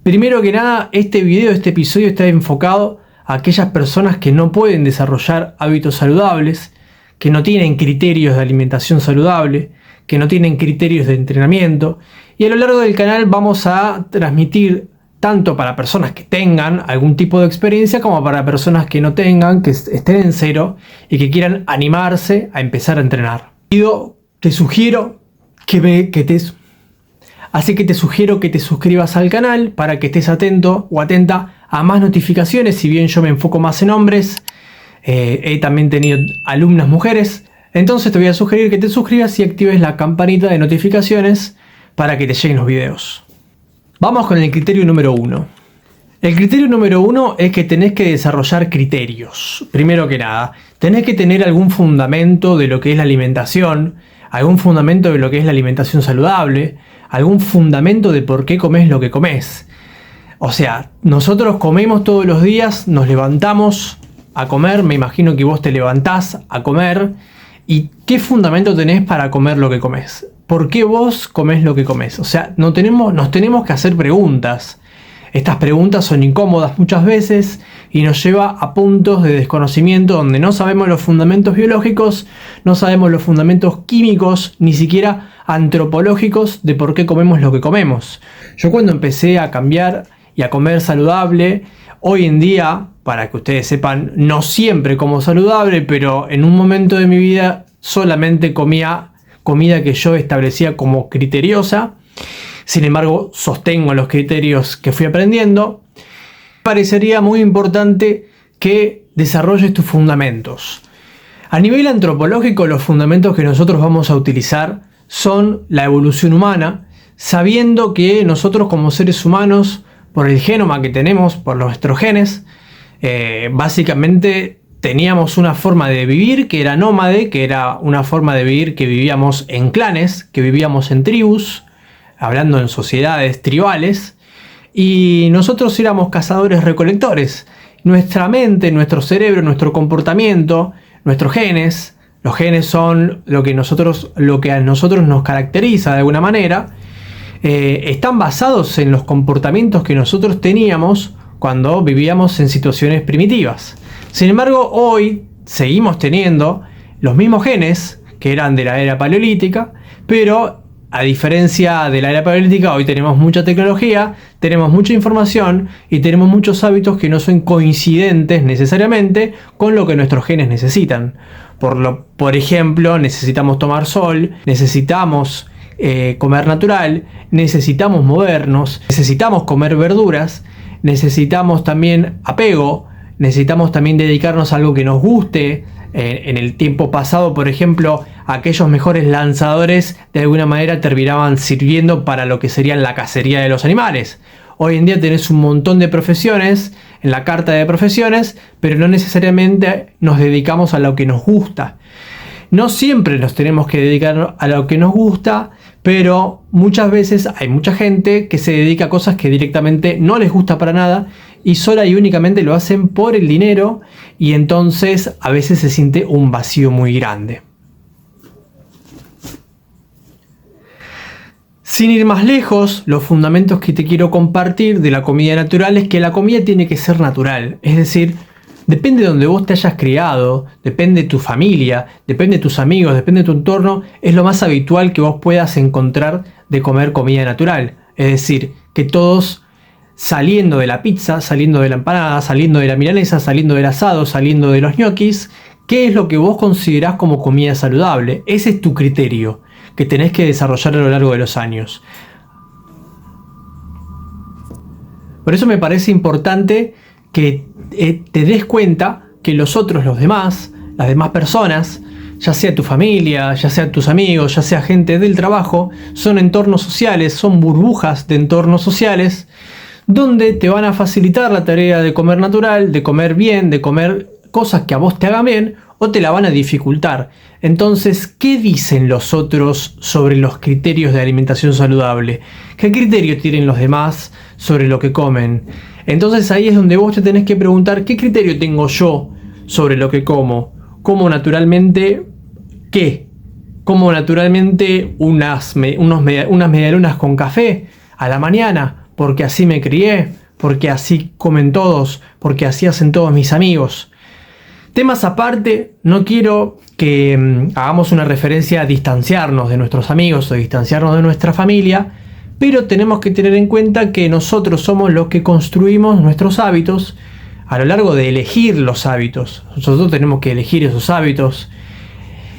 Primero que nada, este episodio está enfocado a aquellas personas que no pueden desarrollar hábitos saludables, que no tienen criterios de alimentación saludable, que no tienen criterios de entrenamiento. Y a lo largo del canal vamos a transmitir tanto para personas que tengan algún tipo de experiencia como para personas que no tengan, que estén en cero y que quieran animarse a empezar a entrenar. Te sugiero Así que te sugiero que te suscribas al canal para que estés atento o atenta a más notificaciones. Si bien yo me enfoco más en hombres, he también tenido alumnas mujeres. Entonces te voy a sugerir que te suscribas y actives la campanita de notificaciones para que te lleguen los videos. Vamos con el criterio número 1. El criterio número 1 es que tenés que desarrollar criterios. Primero que nada, tenés que tener algún fundamento de lo que es la alimentación, algún fundamento de lo que es la alimentación saludable, algún fundamento de por qué comes lo que comes. O sea, nosotros comemos todos los días, nos levantamos a comer, me imagino que vos te levantás a comer. ¿Y qué fundamento tenés para comer lo que comes? ¿Por qué vos comés lo que comes? O sea, nos tenemos que hacer preguntas. Estas preguntas son incómodas muchas veces y nos lleva a puntos de desconocimiento donde no sabemos los fundamentos biológicos, no sabemos los fundamentos químicos, ni siquiera antropológicos de por qué comemos lo que comemos. Yo cuando empecé a cambiar y a comer saludable, hoy en día, para que ustedes sepan, no siempre como saludable, pero en un momento de mi vida solamente comía comida que yo establecía como criteriosa. Sin embargo, sostengo los criterios que fui aprendiendo. Parecería muy importante que desarrolles tus fundamentos. A nivel antropológico, los fundamentos que nosotros vamos a utilizar son la evolución humana, sabiendo que nosotros como seres humanos, por el genoma que tenemos, por nuestros genes, básicamente teníamos una forma de vivir que era nómade, que era una forma de vivir que vivíamos en clanes, que vivíamos en tribus, hablando en sociedades tribales, y nosotros éramos cazadores-recolectores. Nuestra mente, nuestro cerebro, nuestro comportamiento, nuestros genes, los genes son lo que a nosotros nos caracteriza de alguna manera, están basados en los comportamientos que nosotros teníamos cuando vivíamos en situaciones primitivas. Sin embargo, hoy seguimos teniendo los mismos genes que eran de la era paleolítica, pero a diferencia de la era paleolítica, hoy tenemos mucha tecnología, tenemos mucha información y tenemos muchos hábitos que no son coincidentes necesariamente con lo que nuestros genes necesitan. Por ejemplo, necesitamos tomar sol, necesitamos comer natural, necesitamos movernos, necesitamos comer verduras, necesitamos también apego, necesitamos también dedicarnos a algo que nos guste. En el tiempo pasado, por ejemplo, aquellos mejores lanzadores de alguna manera terminaban sirviendo para lo que sería la cacería de los animales. Hoy en día tenés un montón de profesiones en la carta de profesiones, pero no necesariamente nos dedicamos a lo que nos gusta. No siempre nos tenemos que dedicar a lo que nos gusta, pero muchas veces hay mucha gente que se dedica a cosas que directamente no les gusta para nada y sola y únicamente lo hacen por el dinero, y entonces a veces se siente un vacío muy grande. Sin ir más lejos, los fundamentos que te quiero compartir de la comida natural es que la comida tiene que ser natural, es decir, depende de donde vos te hayas criado, depende de tu familia, depende de tus amigos, depende de tu entorno, es lo más habitual que vos puedas encontrar de comer comida natural. Es decir, que todos, saliendo de la pizza, saliendo de la empanada, saliendo de la milanesa, saliendo del asado, saliendo de los ñoquis, ¿qué es lo que vos considerás como comida saludable? Ese es tu criterio que tenés que desarrollar a lo largo de los años. Por eso me parece importante que te des cuenta que las demás personas, ya sea tu familia, ya sea tus amigos, ya sea gente del trabajo, son entornos sociales, son burbujas de entornos sociales, donde te van a facilitar la tarea de comer natural, de comer bien, de comer cosas que a vos te hagan bien, o te la van a dificultar. Entonces, ¿qué dicen los otros sobre los criterios de alimentación saludable? ¿Qué criterio tienen los demás sobre lo que comen? Entonces ahí es donde vos te tenés que preguntar, ¿qué criterio tengo yo sobre lo que como? ¿Como naturalmente qué? ¿Como naturalmente unas medialunas con café a la mañana? porque así me crié, porque así comen todos, porque así hacen todos mis amigos. Temas aparte, no quiero que hagamos una referencia a distanciarnos de nuestros amigos o distanciarnos de nuestra familia, pero tenemos que tener en cuenta que nosotros somos los que construimos nuestros hábitos a lo largo de elegir los hábitos. Nosotros tenemos que elegir esos hábitos.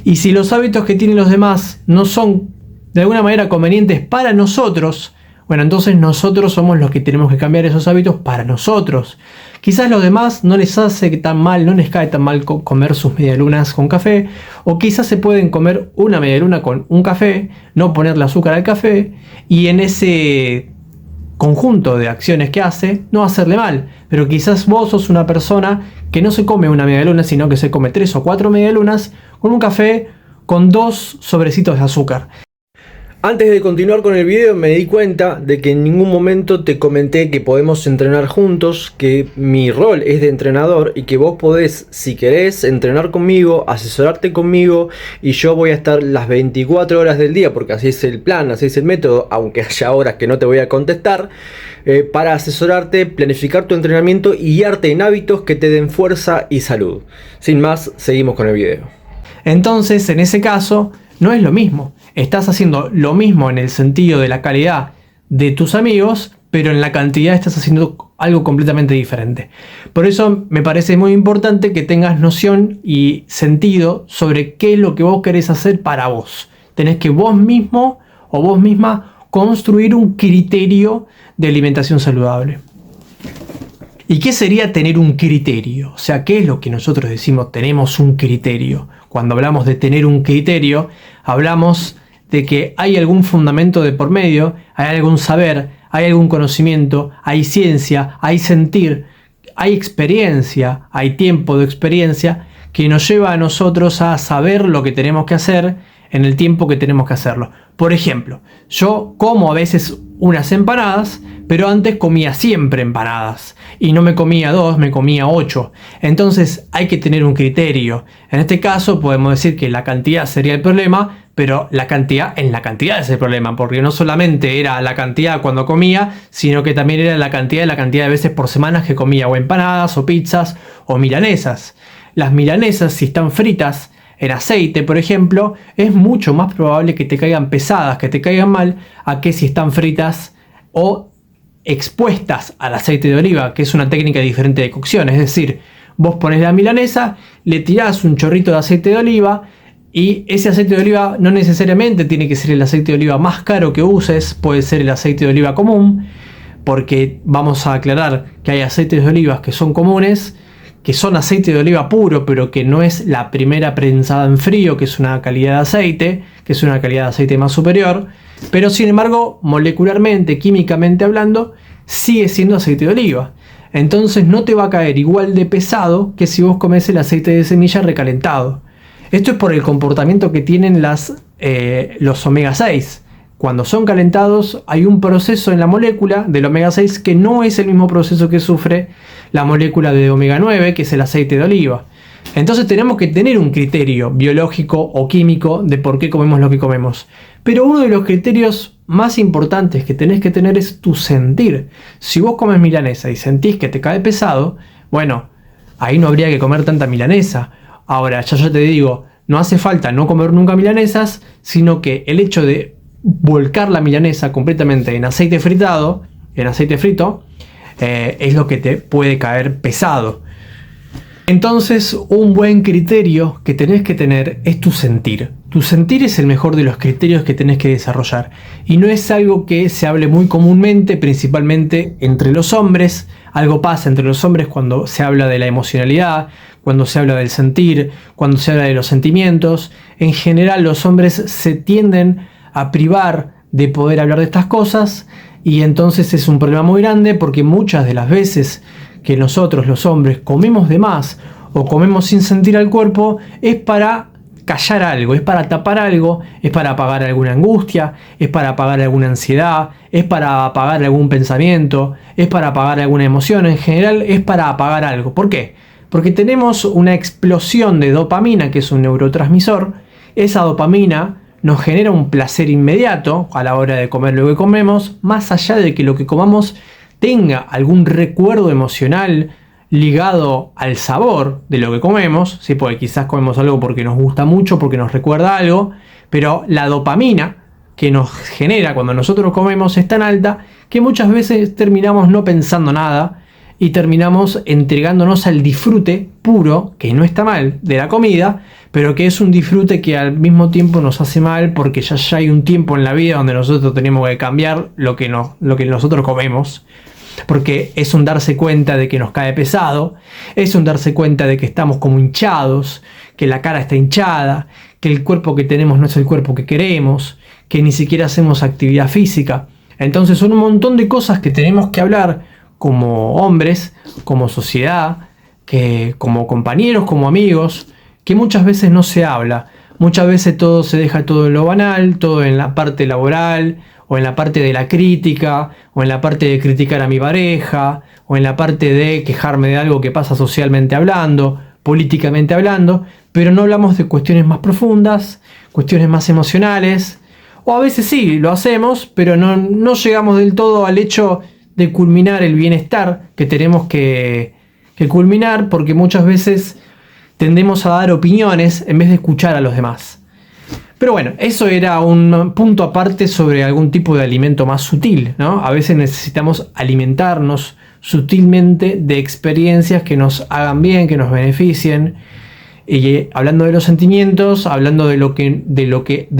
Y si los hábitos que tienen los demás no son de alguna manera convenientes para nosotros, bueno, entonces nosotros somos los que tenemos que cambiar esos hábitos para nosotros. Quizás los demás no les hace tan mal, no les cae tan mal comer sus medialunas con café, o quizás se pueden comer una medialuna con un café, no ponerle azúcar al café, y en ese conjunto de acciones que hace, no hacerle mal. Pero quizás vos sos una persona que no se come una medialuna, sino que se come 3 o 4 medialunas con un café con 2 sobrecitos de azúcar. Antes de continuar con el video me di cuenta de que en ningún momento te comenté que podemos entrenar juntos, que mi rol es de entrenador y que vos podés, si querés, entrenar conmigo, asesorarte conmigo, y yo voy a estar las 24 horas del día, porque así es el plan, así es el método, aunque haya horas que no te voy a contestar, para asesorarte, planificar tu entrenamiento y guiarte en hábitos que te den fuerza y salud. Sin más, seguimos con el video. Entonces, en ese caso, no es lo mismo. Estás haciendo lo mismo en el sentido de la calidad de tus amigos, pero en la cantidad estás haciendo algo completamente diferente. Por eso me parece muy importante que tengas noción y sentido sobre qué es lo que vos querés hacer para vos. Tenés que vos mismo o vos misma construir un criterio de alimentación saludable. ¿Y qué sería tener un criterio? O sea, ¿qué es lo que nosotros decimos tenemos un criterio? Cuando hablamos de tener un criterio, hablamos de que hay algún fundamento de por medio, hay algún saber, hay algún conocimiento, hay ciencia, hay sentir, hay experiencia, hay tiempo de experiencia que nos lleva a nosotros a saber lo que tenemos que hacer en el tiempo que tenemos que hacerlo. Por ejemplo, yo como a veces unas empanadas, pero antes comía siempre empanadas y no me comía 2, me comía 8. Entonces hay que tener un criterio. En este caso podemos decir que la cantidad sería el problema, pero la cantidad es el problema, porque no solamente era la cantidad cuando comía, sino que también era la cantidad de veces por semana que comía o empanadas o pizzas o milanesas. Las milanesas, si están fritas en aceite, por ejemplo, es mucho más probable que te caigan pesadas, que te caigan mal, a que si están fritas o expuestas al aceite de oliva, que es una técnica diferente de cocción. Es decir, vos pones la milanesa, le tirás un chorrito de aceite de oliva, y ese aceite de oliva no necesariamente tiene que ser el aceite de oliva más caro que uses, puede ser el aceite de oliva común, porque vamos a aclarar que hay aceites de olivas que son comunes, que son aceite de oliva puro, pero que no es la primera prensada en frío, que es una calidad de aceite, que es una calidad de aceite más superior, pero sin embargo, molecularmente, químicamente hablando, sigue siendo aceite de oliva. Entonces no te va a caer igual de pesado que si vos comes el aceite de semilla recalentado. Esto es por el comportamiento que tienen los omega 6. Cuando son calentados hay un proceso en la molécula del omega 6 que no es el mismo proceso que sufre la molécula de omega 9, que es el aceite de oliva. Entonces tenemos que tener un criterio biológico o químico de por qué comemos lo que comemos. Pero uno de los criterios más importantes que tenés que tener es tu sentir. Si vos comes milanesa y sentís que te cae pesado, bueno, ahí no habría que comer tanta milanesa. Ahora, ya te digo, no hace falta no comer nunca milanesas, sino que el hecho de volcar la milanesa completamente en aceite frito, es lo que te puede caer pesado. Entonces, un buen criterio que tenés que tener es tu sentir. Tu sentir es el mejor de los criterios que tenés que desarrollar. Y no es algo que se hable muy comúnmente, principalmente entre los hombres. Algo pasa entre los hombres cuando se habla de la emocionalidad, cuando se habla del sentir, cuando se habla de los sentimientos. En general, los hombres se tienden a privar de poder hablar de estas cosas, y entonces es un problema muy grande, porque muchas de las veces que nosotros los hombres comemos de más o comemos sin sentir al cuerpo es para callar algo, es para tapar algo, es para apagar alguna angustia, es para apagar alguna ansiedad, es para apagar algún pensamiento, es para apagar alguna emoción. En general es para apagar algo. ¿Por qué? Porque tenemos una explosión de dopamina, que es un neurotransmisor. Esa dopamina nos genera un placer inmediato a la hora de comer lo que comemos, más allá de que lo que comamos tenga algún recuerdo emocional ligado al sabor de lo que comemos, ¿sí? Porque quizás comemos algo porque nos gusta mucho, porque nos recuerda algo, pero la dopamina que nos genera cuando nosotros comemos es tan alta que muchas veces terminamos no pensando nada y terminamos entregándonos al disfrute puro, que no está mal, de la comida, pero que es un disfrute que al mismo tiempo nos hace mal porque ya hay un tiempo en la vida donde nosotros tenemos que cambiar lo que nosotros comemos. Porque es un darse cuenta de que nos cae pesado, es un darse cuenta de que estamos como hinchados, que la cara está hinchada, que el cuerpo que tenemos no es el cuerpo que queremos, que ni siquiera hacemos actividad física. Entonces son un montón de cosas que tenemos que hablar como hombres, como sociedad, que como compañeros, como amigos, que muchas veces no se habla. Muchas veces todo se deja todo en lo banal, todo en la parte laboral, o en la parte de la crítica, o en la parte de criticar a mi pareja, o en la parte de quejarme de algo que pasa socialmente hablando, políticamente hablando, pero no hablamos de cuestiones más profundas, cuestiones más emocionales, o a veces sí, lo hacemos, pero no llegamos del todo al hecho de culminar el bienestar que tenemos que culminar, porque muchas veces tendemos a dar opiniones en vez de escuchar a los demás. Pero bueno, eso era un punto aparte sobre algún tipo de alimento más sutil, ¿no? A veces necesitamos alimentarnos sutilmente de experiencias que nos hagan bien, que nos beneficien. Y hablando de los sentimientos, hablando de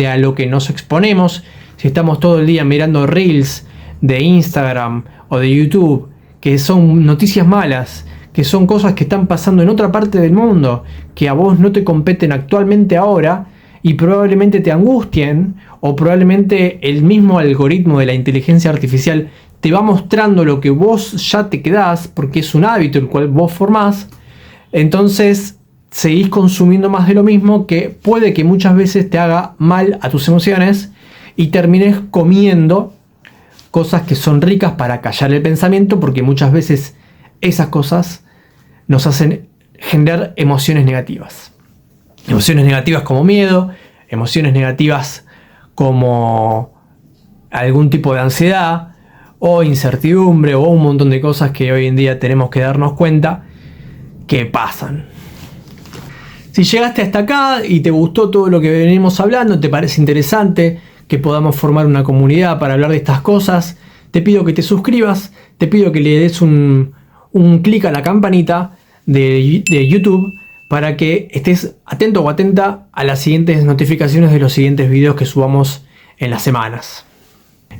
a lo que nos exponemos, si estamos todo el día mirando reels de Instagram o de YouTube, que son noticias malas, que son cosas que están pasando en otra parte del mundo, que a vos no te competen actualmente ahora, y probablemente te angustien, o probablemente el mismo algoritmo de la inteligencia artificial te va mostrando lo que vos ya te quedás, porque es un hábito el cual vos formás, entonces seguís consumiendo más de lo mismo, que puede que muchas veces te haga mal a tus emociones y termines comiendo cosas que son ricas para callar el pensamiento, porque muchas veces esas cosas nos hacen generar emociones negativas. Emociones negativas como miedo, emociones negativas como algún tipo de ansiedad o incertidumbre o un montón de cosas que hoy en día tenemos que darnos cuenta que pasan. Si llegaste hasta acá y te gustó todo lo que venimos hablando, te parece interesante que podamos formar una comunidad para hablar de estas cosas, te pido que te suscribas, te pido que le des un clic a la campanita de YouTube para que estés atento o atenta a las siguientes notificaciones de los siguientes videos que subamos en las semanas.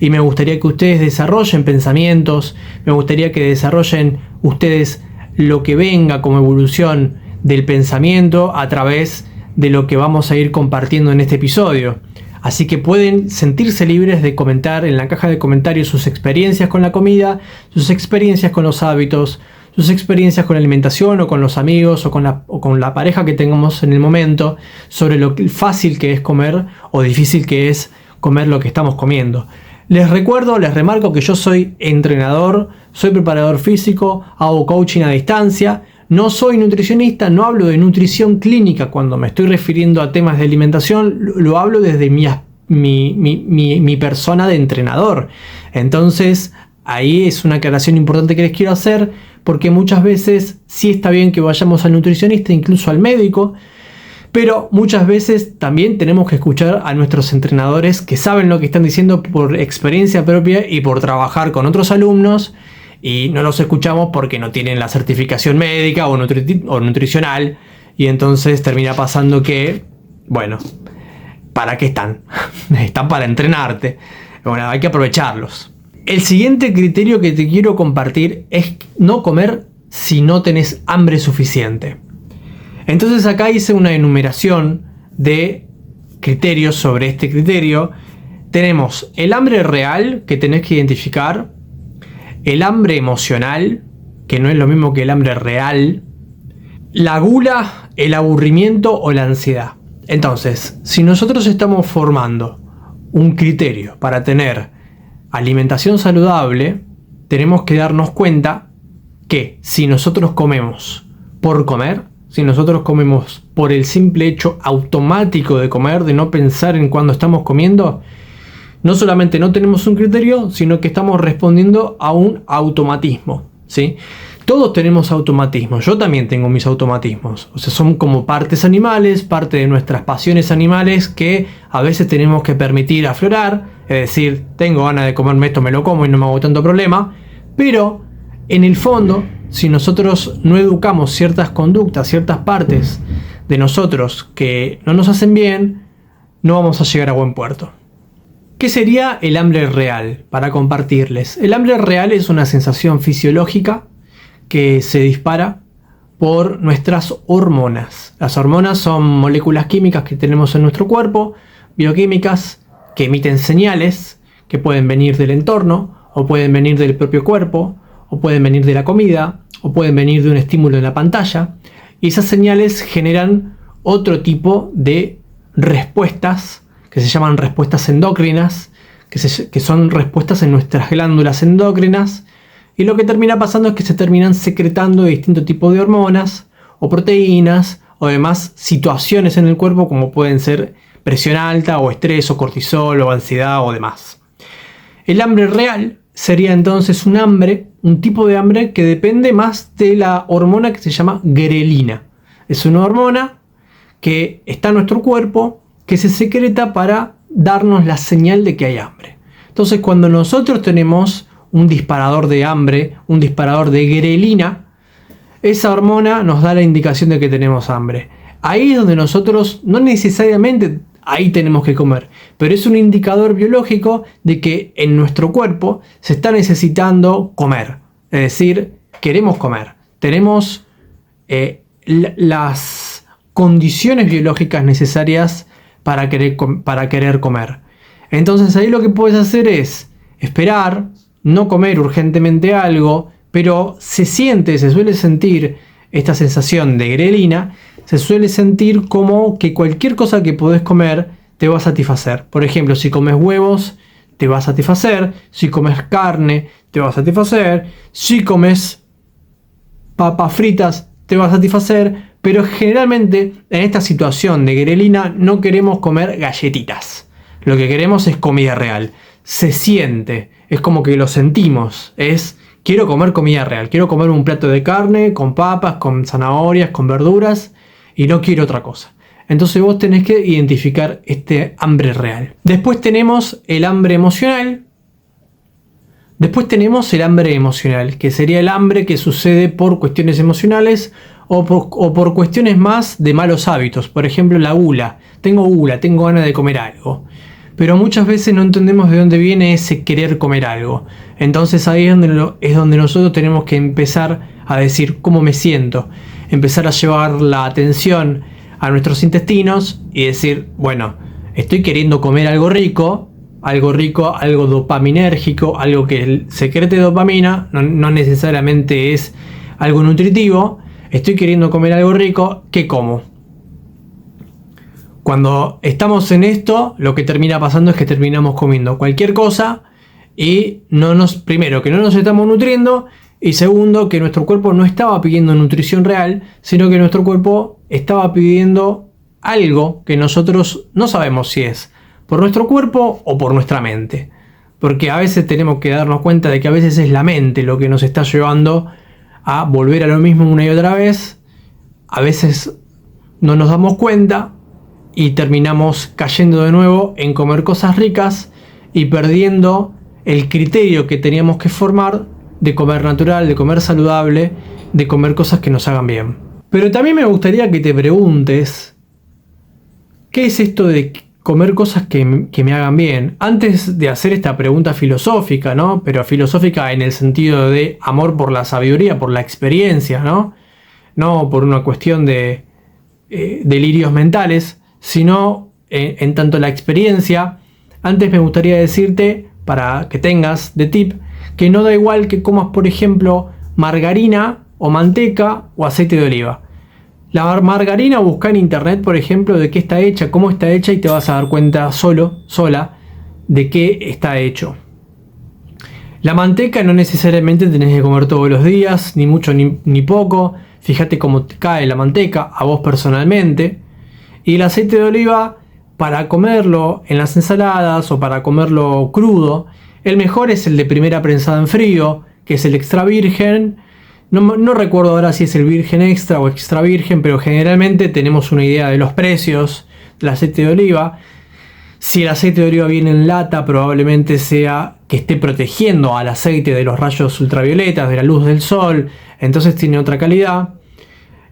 Y me gustaría que ustedes desarrollen pensamientos, me gustaría que desarrollen ustedes lo que venga como evolución del pensamiento a través de lo que vamos a ir compartiendo en este episodio. Así que pueden sentirse libres de comentar en la caja de comentarios sus experiencias con la comida, sus experiencias con los hábitos, sus experiencias con la alimentación o con los amigos o con la pareja que tengamos en el momento, sobre lo fácil que es comer o difícil que es comer lo que estamos comiendo. Les remarco que yo soy entrenador, soy preparador físico, hago coaching a distancia, no soy nutricionista, no hablo de nutrición clínica cuando me estoy refiriendo a temas de alimentación, lo hablo desde mi persona de entrenador. Entonces, ahí es una aclaración importante que les quiero hacer, porque muchas veces sí está bien que vayamos al nutricionista, incluso al médico, pero muchas veces también tenemos que escuchar a nuestros entrenadores que saben lo que están diciendo por experiencia propia y por trabajar con otros alumnos, y no los escuchamos porque no tienen la certificación médica o nutricional, y entonces termina pasando que, bueno, ¿para qué están? Están para entrenarte. Bueno, hay que aprovecharlos. El siguiente criterio que te quiero compartir es no comer si no tenés hambre suficiente. Entonces acá hice una enumeración de criterios sobre este criterio. Tenemos el hambre real, que tenés que identificar, el hambre emocional, que no es lo mismo que el hambre real, la gula, el aburrimiento o la ansiedad. Entonces, si nosotros estamos formando un criterio para tener alimentación saludable, tenemos que darnos cuenta que si nosotros comemos por comer, si nosotros comemos por el simple hecho automático de comer, de no pensar en cuando estamos comiendo, no solamente no tenemos un criterio, sino que estamos respondiendo a un automatismo, ¿sí? Todos tenemos automatismos, yo también tengo mis automatismos, o sea, son como partes animales, parte de nuestras pasiones animales que a veces tenemos que permitir aflorar, es decir, tengo ganas de comerme esto, me lo como y no me hago tanto problema, pero en el fondo, si nosotros no educamos ciertas conductas, ciertas partes de nosotros que no nos hacen bien, no vamos a llegar a buen puerto. ¿Qué sería el hambre real? Para compartirles. El hambre real es una sensación fisiológica que se dispara por nuestras hormonas. Las hormonas son moléculas químicas que tenemos en nuestro cuerpo, bioquímicas, que emiten señales que pueden venir del entorno, o pueden venir del propio cuerpo, o pueden venir de la comida, o pueden venir de un estímulo en la pantalla. Y esas señales generan otro tipo de respuestas, que se llaman respuestas endócrinas, que son respuestas en nuestras glándulas endócrinas. Y lo que termina pasando es que se terminan secretando distintos tipos de hormonas o proteínas o demás situaciones en el cuerpo, como pueden ser presión alta o estrés o cortisol o ansiedad o demás. El hambre real sería entonces un tipo de hambre que depende más de la hormona que se llama grelina. Es una hormona que está en nuestro cuerpo, que se secreta para darnos la señal de que hay hambre. Entonces, cuando nosotros tenemos un disparador de hambre, un disparador de grelina, esa hormona nos da la indicación de que tenemos hambre. Ahí es donde nosotros, no necesariamente ahí tenemos que comer, pero es un indicador biológico de que en nuestro cuerpo se está necesitando comer. Es decir, queremos comer. Tenemos las condiciones biológicas necesarias para querer comer. Entonces ahí lo que puedes hacer es esperar, no comer urgentemente algo, pero se suele sentir esta sensación de grelina, se suele sentir como que cualquier cosa que podés comer te va a satisfacer. Por ejemplo, si comes huevos, te va a satisfacer, si comes carne, te va a satisfacer, si comes papas fritas, te va a satisfacer, pero generalmente en esta situación de grelina no queremos comer galletitas. Lo que queremos es comida real. Se siente, es como que lo sentimos, quiero comer comida real, quiero comer un plato de carne con papas, con zanahorias, con verduras y no quiero otra cosa. Entonces vos tenés que identificar este hambre real. Después tenemos el hambre emocional. Que sería el hambre que sucede por cuestiones emocionales o por cuestiones más de malos hábitos. Por ejemplo, la gula. Tengo ganas de comer algo. Pero muchas veces no entendemos de dónde viene ese querer comer algo. Entonces ahí es donde nosotros tenemos que empezar a decir cómo me siento. Empezar a llevar la atención a nuestros intestinos y decir, bueno, estoy queriendo comer algo rico, algo dopaminérgico, algo que secrete dopamina, no necesariamente es algo nutritivo. Estoy queriendo comer algo rico, ¿qué como? Cuando estamos en esto, lo que termina pasando es que terminamos comiendo cualquier cosa y primero, que no nos estamos nutriendo, y segundo, que nuestro cuerpo no estaba pidiendo nutrición real, sino que nuestro cuerpo estaba pidiendo algo que nosotros no sabemos si es por nuestro cuerpo o por nuestra mente. Porque a veces tenemos que darnos cuenta de que a veces es la mente lo que nos está llevando a volver a lo mismo una y otra vez. A veces no nos damos cuenta y terminamos cayendo de nuevo en comer cosas ricas y perdiendo el criterio que teníamos que formar de comer natural, de comer saludable, de comer cosas que nos hagan bien. Pero también me gustaría que te preguntes, ¿qué es esto de comer cosas que me hagan bien? Antes de hacer esta pregunta filosófica, ¿no? Pero filosófica en el sentido de amor por la sabiduría, por la experiencia, ¿no? No por una cuestión de delirios mentales, sino en tanto la experiencia. Antes me gustaría decirte, para que tengas de tip, que no da igual que comas, por ejemplo, margarina o manteca o aceite de oliva. La margarina, busca en internet, por ejemplo, de qué está hecha, cómo está hecha, y te vas a dar cuenta sola de qué está hecho. La manteca no necesariamente tenés que comer todos los días, ni mucho ni poco. Fíjate cómo te cae la manteca a vos personalmente. Y el aceite de oliva, para comerlo en las ensaladas o para comerlo crudo, el mejor es el de primera prensada en frío, que es el extra virgen. No recuerdo ahora si es el virgen extra o extra virgen, pero generalmente tenemos una idea de los precios del aceite de oliva. Si el aceite de oliva viene en lata, probablemente sea que esté protegiendo al aceite de los rayos ultravioletas, de la luz del sol, entonces tiene otra calidad.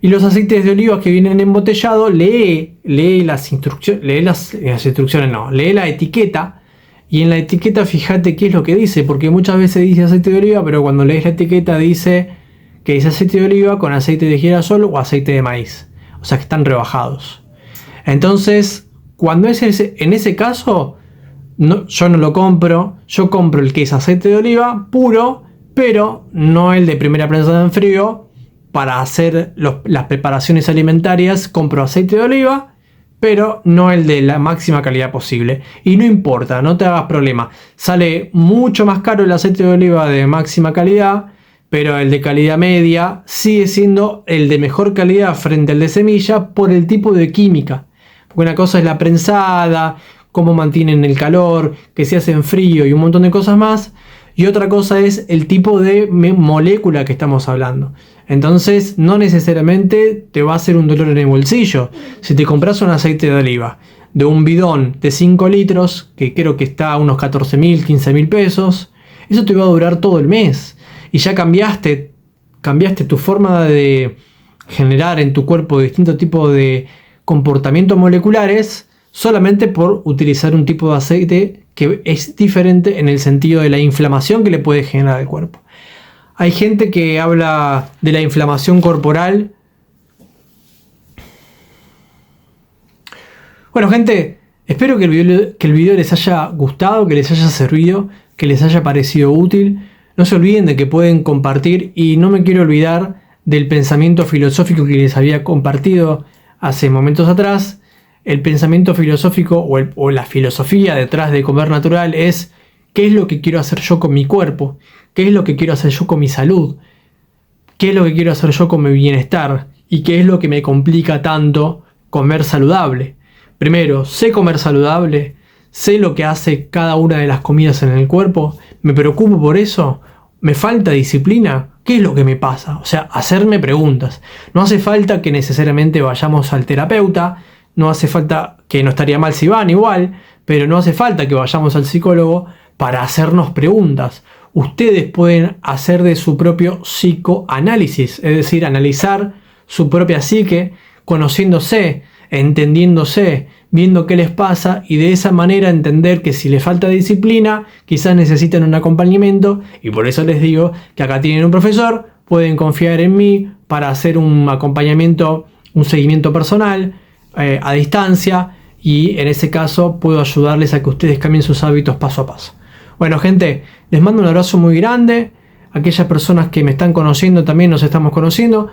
Y los aceites de oliva que vienen embotellados, lee las instrucciones, lee la etiqueta. Y en la etiqueta fíjate qué es lo que dice, porque muchas veces dice aceite de oliva, pero cuando lees la etiqueta dice que dice aceite de oliva con aceite de girasol o aceite de maíz. O sea que están rebajados. Entonces, cuando es en ese caso, yo no lo compro. Yo compro el que es aceite de oliva puro, pero no el de primera prensada en frío. Para hacer las preparaciones alimentarias compro aceite de oliva, pero no el de la máxima calidad posible. Y no importa, no te hagas problema. Sale mucho más caro el aceite de oliva de máxima calidad, pero el de calidad media sigue siendo el de mejor calidad frente al de semilla por el tipo de química. Porque una cosa es la prensada, cómo mantienen el calor, que se hace en frío y un montón de cosas más. Y otra cosa es el tipo de molécula que estamos hablando. Entonces, no necesariamente te va a hacer un dolor en el bolsillo. Si te compras un aceite de oliva de un bidón de 5 litros, que creo que está a unos 14.000, 15.000 pesos, eso te va a durar todo el mes. Y ya cambiaste tu forma de generar en tu cuerpo distintos tipos de comportamientos moleculares solamente por utilizar un tipo de aceite que es diferente en el sentido de la inflamación que le puede generar al cuerpo. Hay gente que habla de la inflamación corporal. Bueno, gente, espero que el video les haya gustado, que les haya servido, que les haya parecido útil. No se olviden de que pueden compartir, y no me quiero olvidar del pensamiento filosófico que les había compartido hace momentos atrás. El pensamiento filosófico o la filosofía detrás de comer natural es: ¿qué es lo que quiero hacer yo con mi cuerpo? ¿Qué es lo que quiero hacer yo con mi salud? ¿Qué es lo que quiero hacer yo con mi bienestar? ¿Y qué es lo que me complica tanto comer saludable? Primero, sé comer saludable, sé lo que hace cada una de las comidas en el cuerpo, me preocupo por eso, me falta disciplina, ¿qué es lo que me pasa? O sea, hacerme preguntas. No hace falta que necesariamente vayamos al terapeuta, no hace falta, que no estaría mal si van igual, pero no hace falta que vayamos al psicólogo para hacernos preguntas. Ustedes pueden hacer de su propio psicoanálisis, es decir, analizar su propia psique, conociéndose, entendiéndose, viendo qué les pasa, y de esa manera entender que si les falta disciplina, quizás necesitan un acompañamiento. Y por eso les digo que acá tienen un profesor, pueden confiar en mí para hacer un acompañamiento, un seguimiento personal a distancia, y en ese caso puedo ayudarles a que ustedes cambien sus hábitos paso a paso. Bueno, gente, les mando un abrazo muy grande. Aquellas personas que me están conociendo también nos estamos conociendo.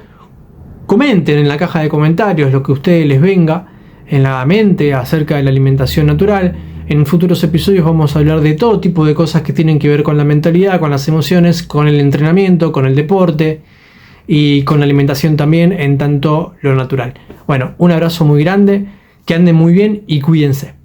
Comenten en la caja de comentarios lo que a ustedes les venga en la mente acerca de la alimentación natural. En futuros episodios vamos a hablar de todo tipo de cosas que tienen que ver con la mentalidad, con las emociones, con el entrenamiento, con el deporte y con la alimentación también, en tanto lo natural. Bueno, un abrazo muy grande, que anden muy bien y cuídense.